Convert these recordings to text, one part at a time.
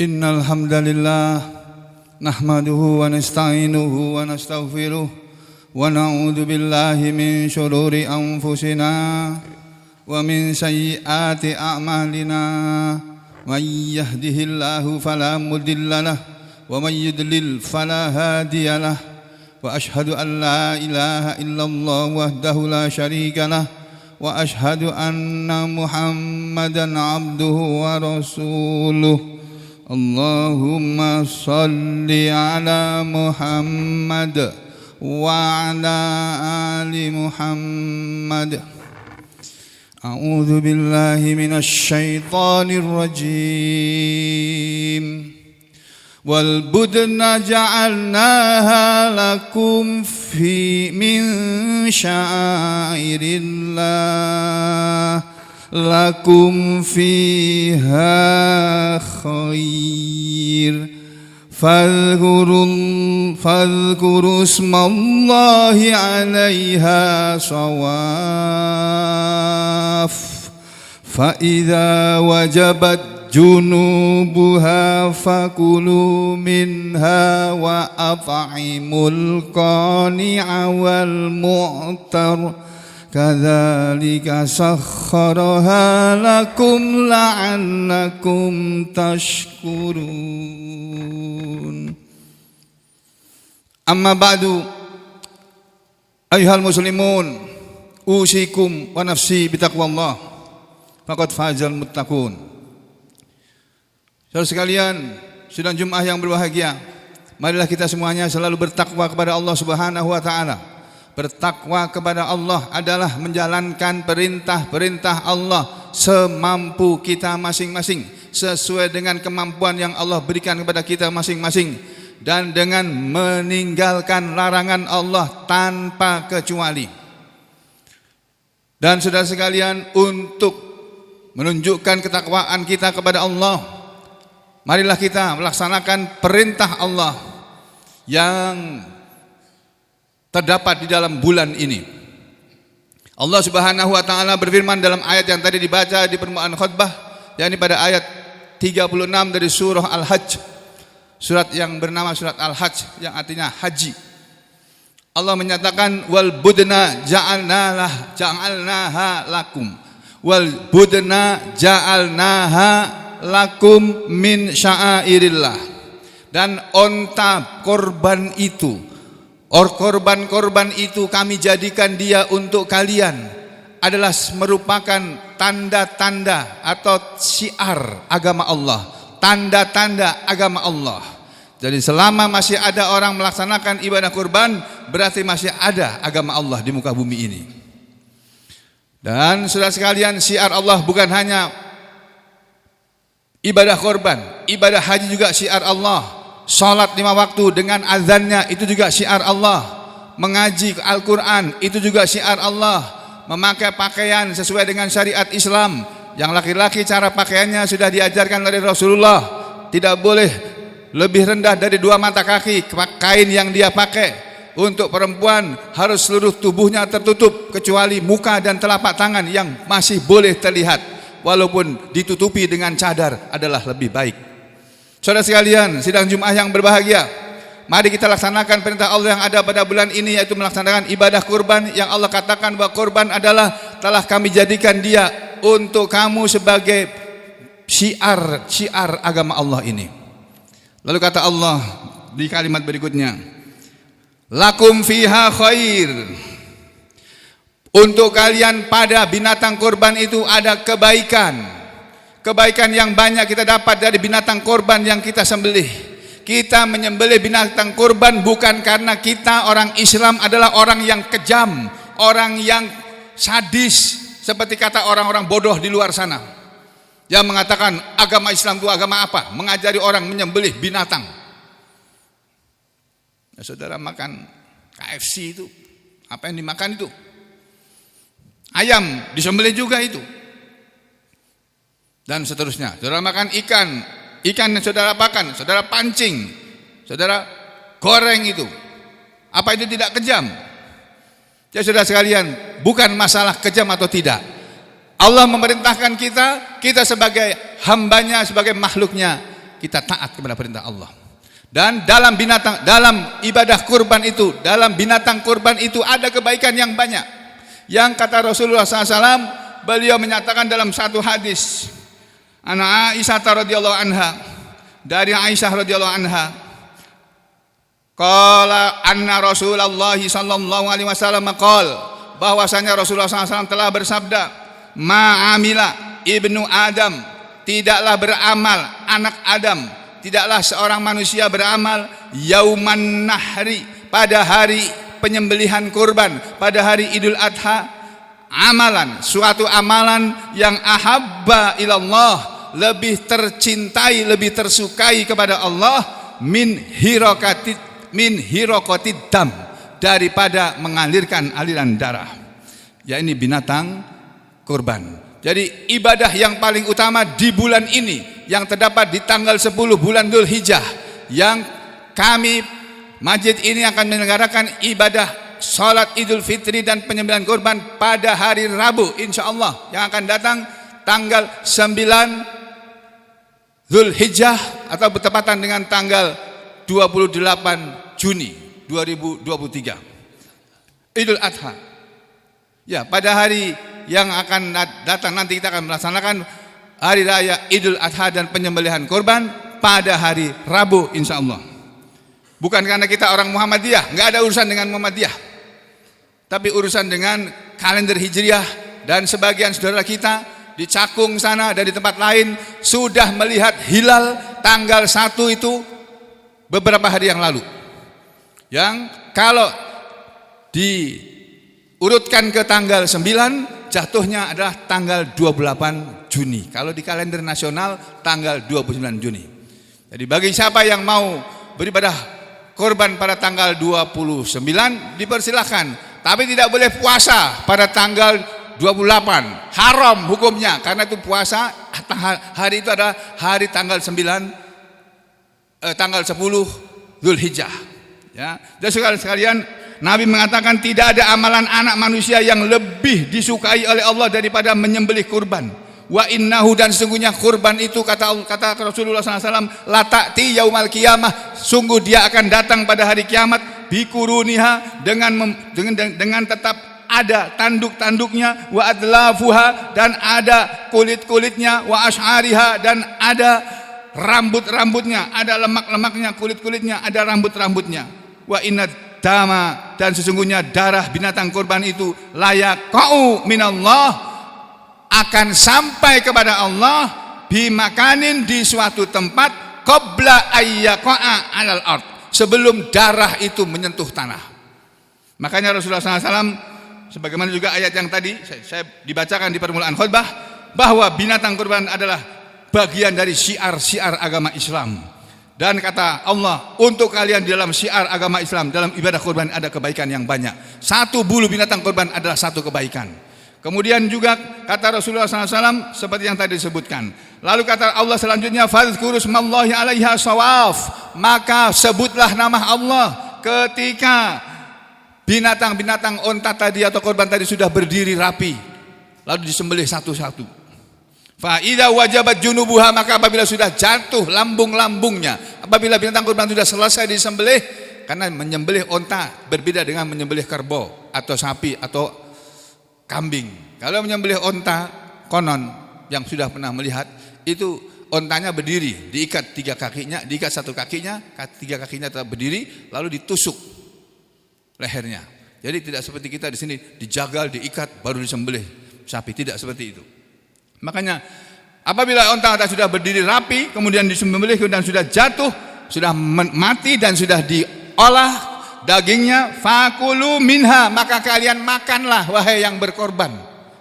Innal hamdalillah nahmaduhu wa nasta'inuhu wa nastaghfiruh wa na'udzu billahi min shururi anfusina wa min sayyiati a'malina. May yahdihillahu fala mudilla lahu wa may yudlil fala hadiya lahu. Wa ashhadu an la ilaha illallah wahdahu la syarika lahu wa ashhadu anna Muhammadan abduhu wa rasuluh. Allahumma salli ala Muhammad wa ala ali Muhammad. A'udzu billahi minasy syaithanir rajim. Wal budna ja'alnaha lakum min sya'airillah lakum fiha khair fadhkuru ismallahi 'alaiha shawaf fa idza wajabat junubuha fakulu minha wa at'imul qani'a wal mu'tar kadzalika sakhkharaha lakum la'allakum tashkurun. Amma ba'du, ayyuhal muslimun, usikum wa nafsi bitaqwallah faqad fazal muttaqun. Saudara sekalian, sidang Jumat yang berbahagia, marilah kita semuanya selalu bertakwa kepada Allah Subhanahu wa taala. Bertakwa kepada Allah adalah menjalankan perintah-perintah Allah semampu kita masing-masing, sesuai dengan kemampuan yang Allah berikan kepada kita masing-masing, dan dengan meninggalkan larangan Allah tanpa kecuali. Dan saudara sekalian, untuk menunjukkan ketakwaan kita kepada Allah, marilah kita melaksanakan perintah Allah yang terdapat di dalam bulan ini. Allah Subhanahu wa taala berfirman dalam ayat yang tadi dibaca di permulaan khutbah, yakni pada ayat 36 dari surah Al-Hajj, surat yang bernama surat Al-Hajj yang artinya haji. Allah menyatakan wal budna ja'alnaha lakum. Wal budna ja'alnaha lakum min sya'airillah. Dan onta korban itu, korban-korban itu kami jadikan dia untuk kalian adalah merupakan tanda-tanda atau syiar agama Allah, tanda-tanda agama Allah. Jadi selama masih ada orang melaksanakan ibadah kurban, berarti masih ada agama Allah di muka bumi ini. Dan saudara sekalian, syiar Allah bukan hanya ibadah kurban, ibadah haji juga syiar Allah. Salat 5 waktu dengan azannya itu juga syiar Allah. Mengaji Al-Quran itu juga syiar Allah. Memakai pakaian sesuai dengan syariat Islam. Yang laki-laki cara pakaiannya sudah diajarkan oleh Rasulullah. Tidak boleh lebih rendah dari 2 mata kaki kain yang dia pakai. Untuk perempuan harus seluruh tubuhnya tertutup kecuali muka dan telapak tangan yang masih boleh terlihat. Walaupun ditutupi dengan cadar adalah lebih baik. Saudara sekalian, sidang Jumat yang berbahagia, mari kita laksanakan perintah Allah yang ada pada bulan ini, yaitu melaksanakan ibadah kurban yang Allah katakan bahwa kurban adalah telah kami jadikan dia untuk kamu sebagai syiar agama Allah ini. Lalu kata Allah di kalimat berikutnya, lakum fiha khair. Untuk kalian pada binatang kurban itu ada kebaikan. Kebaikan yang banyak kita dapat dari binatang kurban yang kita sembelih. Kita menyembelih binatang kurban bukan karena kita orang Islam adalah orang yang kejam, orang yang sadis, seperti kata orang-orang bodoh di luar sana yang mengatakan agama Islam itu agama apa? Mengajari orang menyembelih binatang. Ya, saudara makan KFC itu, apa yang dimakan itu? Ayam disembelih juga itu. Dan seterusnya. Saudara makan ikan yang saudara makan, saudara pancing, saudara goreng itu. Apa itu tidak kejam? Ya saudara sekalian, bukan masalah kejam atau tidak. Allah memerintahkan kita sebagai hambanya, sebagai makhluknya, kita taat kepada perintah Allah. Dan dalam ibadah kurban itu, dalam binatang kurban itu ada kebaikan yang banyak. Yang kata Rasulullah SAW, beliau menyatakan dalam satu hadis, Ana Aisyah radhiyallahu anha, dari Aisyah radhiyallahu anha, qala anna Rasulullah sallallahu alaihi wasallam qala, bahwasanya Rasulullah SAW telah bersabda, ma'amila ibnu Adam, tidaklah beramal anak Adam, tidaklah seorang manusia beramal yauman nahri, pada hari penyembelihan kurban, pada hari Idul Adha, amalan, suatu amalan yang ahabba ilallah, lebih tercintai, lebih tersukai kepada Allah, min hiraqatid dam, daripada mengalirkan aliran darah. Ya, ini binatang kurban. Jadi ibadah yang paling utama di bulan ini, yang terdapat di tanggal 10 bulan Dzulhijjah, yang kami masjid ini akan menyelenggarakan ibadah salat Idul Fitri dan penyembelihan kurban pada hari Rabu insyaallah yang akan datang tanggal 9 Dzulhijjah, atau bertepatan dengan tanggal 28 Juni 2023, Idul Adha. Ya, pada hari yang akan datang nanti kita akan melaksanakan hari raya Idul Adha dan penyembelihan kurban pada hari Rabu insyaallah. Bukan karena kita orang Muhammadiyah, nggak ada urusan dengan Muhammadiyah, tapi urusan dengan kalender Hijriah. Dan sebagian saudara kita di Cakung sana dan di tempat lain sudah melihat hilal tanggal 1 itu beberapa hari yang lalu, yang kalau diurutkan ke tanggal 9 jatuhnya adalah tanggal 28 Juni. Kalau di kalender nasional tanggal 29 Juni. Jadi bagi siapa yang mau beribadah korban pada tanggal 29 dipersilahkan, tapi tidak boleh puasa pada tanggal 28. Haram hukumnya, karena itu puasa hari itu adalah hari tanggal 10 Dzulhijjah. Ya, dan sekalian, Nabi mengatakan tidak ada amalan anak manusia yang lebih disukai oleh Allah daripada menyembelih kurban. Wa innahu, dan sesungguhnya kurban itu kata Rasulullah SAW, la ta'ti yaumal qiyamah, sungguh dia akan datang pada hari kiamat, bikuruniha, dengan tetap ada tanduk-tanduknya, wa adlafuha, dan ada kulit-kulitnya, wa ash'ariha, dan ada rambut-rambutnya, ada lemak-lemaknya, kulit-kulitnya, ada rambut-rambutnya. Wa inna dama, dan sesungguhnya darah binatang kurban itu layak kau minallah, akan sampai kepada Allah, bimakanin, di suatu tempat, qabla ayyaqa'a alal ard, sebelum darah itu menyentuh tanah. Makanya Rasulullah SAW, sebagaimana juga ayat yang tadi saya dibacakan di permulaan khutbah, bahwa binatang kurban adalah bagian dari syiar-syiar agama Islam. Dan kata Allah, untuk kalian di dalam syiar agama Islam, dalam ibadah kurban ada kebaikan yang banyak. Satu bulu binatang kurban adalah satu kebaikan. Kemudian juga kata Rasulullah SAW seperti yang tadi disebutkan. Lalu kata Allah selanjutnya, fadhkuru smallahi 'alaiha shawaf, maka sebutlah nama Allah ketika binatang-binatang onta tadi atau kurban tadi sudah berdiri rapi, lalu disembelih satu-satu. Fa idza wajabat junubuha, maka apabila sudah jatuh lambung-lambungnya, apabila binatang kurban sudah selesai disembelih, karena menyembelih onta berbeda dengan menyembelih kerbau atau sapi atau kambing. Kalau menyembelih onta, konon yang sudah pernah melihat, itu ontanya berdiri, diikat tiga kakinya, diikat satu kakinya, tiga kakinya tetap berdiri, lalu ditusuk lehernya. Jadi tidak seperti kita di sini dijagal, diikat baru disembelih sapi, tidak seperti itu. Makanya apabila onta sudah berdiri rapi, kemudian disembelih dan sudah jatuh, sudah mati dan sudah diolah dagingnya, fakulu minha, maka kalian makanlah wahai yang berkorban.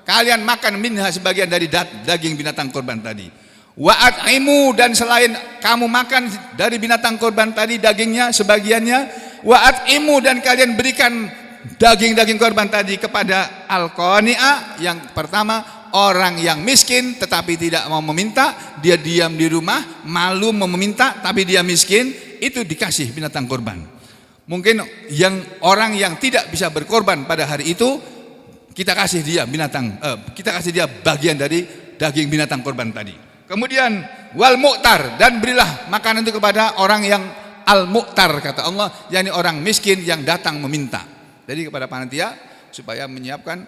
Kalian makan minha, sebagian dari daging binatang korban tadi. Wa at'imu, dan selain kamu makan dari binatang korban tadi dagingnya sebagiannya, wa at'imu, dan kalian berikan daging-daging korban tadi kepada al-qani'ah, yang pertama orang yang miskin tetapi tidak mau meminta, dia diam di rumah, malu mau meminta tapi dia miskin, itu dikasih binatang korban. Mungkin orang yang tidak bisa berkorban pada hari itu, kita kasih dia bagian dari daging binatang korban tadi. Kemudian wal mu'tar, dan berilah makanan itu kepada orang yang al-mu'tar, kata Allah, yakni orang miskin yang datang meminta. Jadi kepada panitia supaya menyiapkan,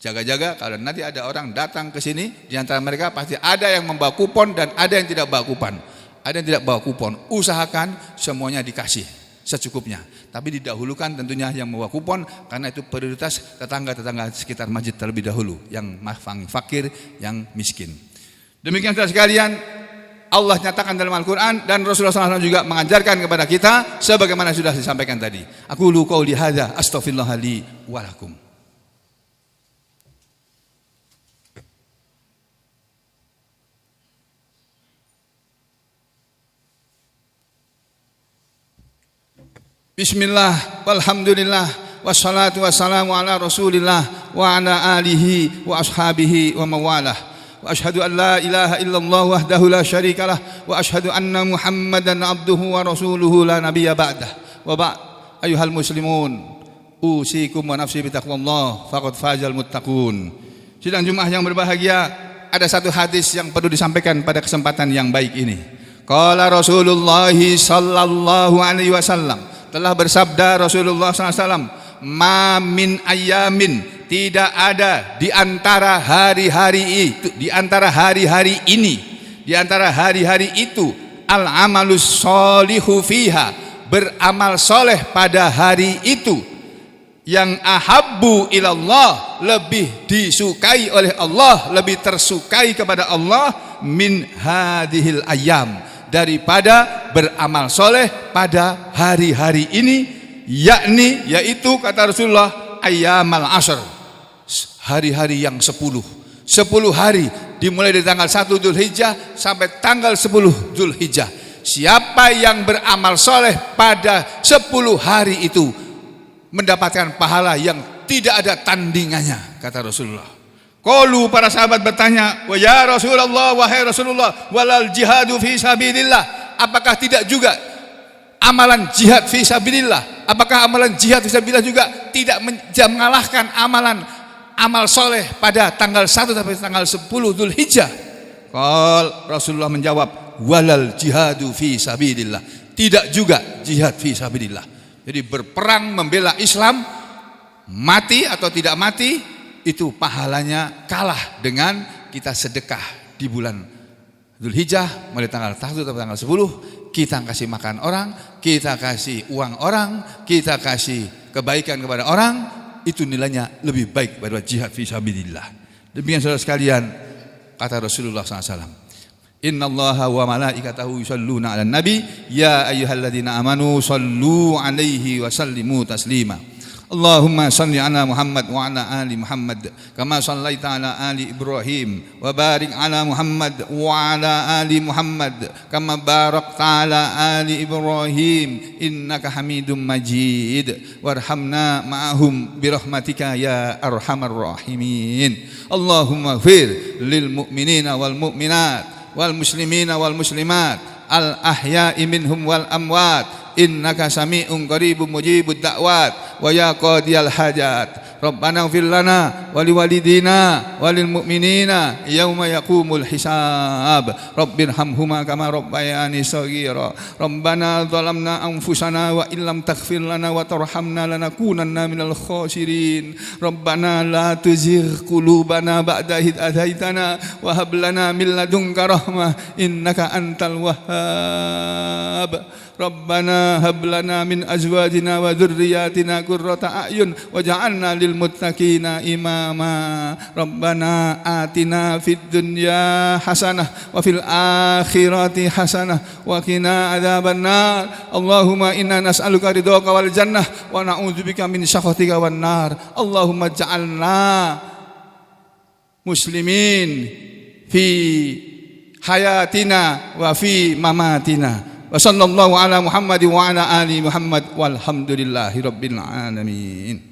jaga-jaga kalau nanti ada orang datang ke sini, di antara mereka pasti ada yang membawa kupon dan ada yang tidak bawa kupon. Ada yang tidak bawa kupon, usahakan semuanya dikasih secukupnya. Tapi didahulukan tentunya yang membawa kupon, karena itu prioritas tetangga-tetangga sekitar masjid terlebih dahulu, yang fakir, yang miskin. Demikian saudara sekalian, Allah nyatakan dalam Al-Quran dan Rasulullah SAW juga mengajarkan kepada kita sebagaimana sudah disampaikan tadi. Aku lu qauli hadza astaghfirullah li wa lakum. Bismillah, walhamdulillah, wassalatu wassalamu ala rasulillah wa ala alihi wa ashabihi wa mawalah. Wa ashhadu an la ilaha illallah wahdahu la syarikalah wa ashhadu anna Muhammadan abduhu wa rasuluhu la nabiyya ba'dah. Wa ba'd, ayuhal muslimun, usikum wa nafsi bitaqwallah faqad fazal muttaqun. Sidang Jumat yang berbahagia, ada satu hadis yang perlu disampaikan pada kesempatan yang baik ini. Qala Rasulullah sallallahu alaihi wasallam, telah bersabda Rasulullah SAW, ma min ayamin, tidak ada di antara hari-hari itu, di antara hari-hari ini, di antara hari-hari itu, al amalus solihu fiha, beramal soleh pada hari itu, yang ahabbu ilallah, lebih disukai oleh Allah, lebih tersukai kepada Allah, min hadhil ayam, daripada beramal soleh pada hari-hari ini, yakni, yaitu kata Rasulullah, ayyamal ashr, hari-hari yang 10 hari, dimulai dari tanggal 1 Dzulhijjah sampai tanggal 10 Dzulhijjah. Siapa yang beramal soleh pada 10 hari itu mendapatkan pahala yang tidak ada tandingannya, kata Rasulullah. Qalu, para sahabat bertanya, wa ya Rasulullah, wahai Rasulullah, walal jihadu fi sabilillah, apakah tidak juga amalan jihad fi sabilillah? Apakah amalan jihad fi sabilillah juga tidak mengalahkan amal soleh pada tanggal 1 sampai tanggal 10 Dzulhijjah? Rasulullah menjawab, walal jihadu fi sabilillah, tidak juga jihad fi sabilillah. Jadi berperang membela Islam, mati atau tidak mati, itu pahalanya kalah dengan kita sedekah di bulan Dzulhijjah, mulai tanggal 1 sampai tanggal 10, kita kasih makan orang, kita kasih uang orang, kita kasih kebaikan kepada orang, itu nilainya lebih baik daripada jihad fi sabilillah. Demikian saudara sekalian, kata Rasulullah SAW, innallaha wa malaikatahu yusholluna 'alan nabi ya ayyuhalladzina amanu shollu 'alaihi wa sallimu taslima. Allahumma salli ala Muhammad wa ala ali Muhammad kama sallaita ala ali Ibrahim wa barik ala Muhammad wa ala ali Muhammad kama barakta ala ali Ibrahim innaka Hamidum Majid warhamna ma'ahum birahmatika ya arhamar rahimin. Allahumma ighfir lil mu'minina wal mu'minat wal muslimina wal muslimat al ahya'i minhum wal amwat innaka sami'un qaribun mujibud da'wat wa ya qadiyal hajat. Rabbana ighfir lana wa liwalidina wa lil mu'minina yauma yaqumul hisab. Rabbirhamhuma kama rabbayani shaghira. Rabbana zalamna anfusana wa illam taghfir lana wa tarhamna lanakunanna minal khasirin. Rabbana la tuzigh qulubana ba'da idh hadaitana wa hab lana min ladunka rahmah innaka antal wahhab. Rabbana hab lana min azwajina wa dzurriyyatina qurrata a'yun waj'alna lil muttaqina imama. Rabbana atina fid dunya hasanah wa fil akhirati hasanah wa qina adzabannar. Allahumma inna nas'aluka ridhaka wal jannah wa na'udzubika min sakhatika wan nar. Allahumma ij'alna muslimin fi hayatina wa fi mamatina. Wa sallallahu ala Muhammad wa ala ali Muhammad walhamdulillahi rabbil alamin.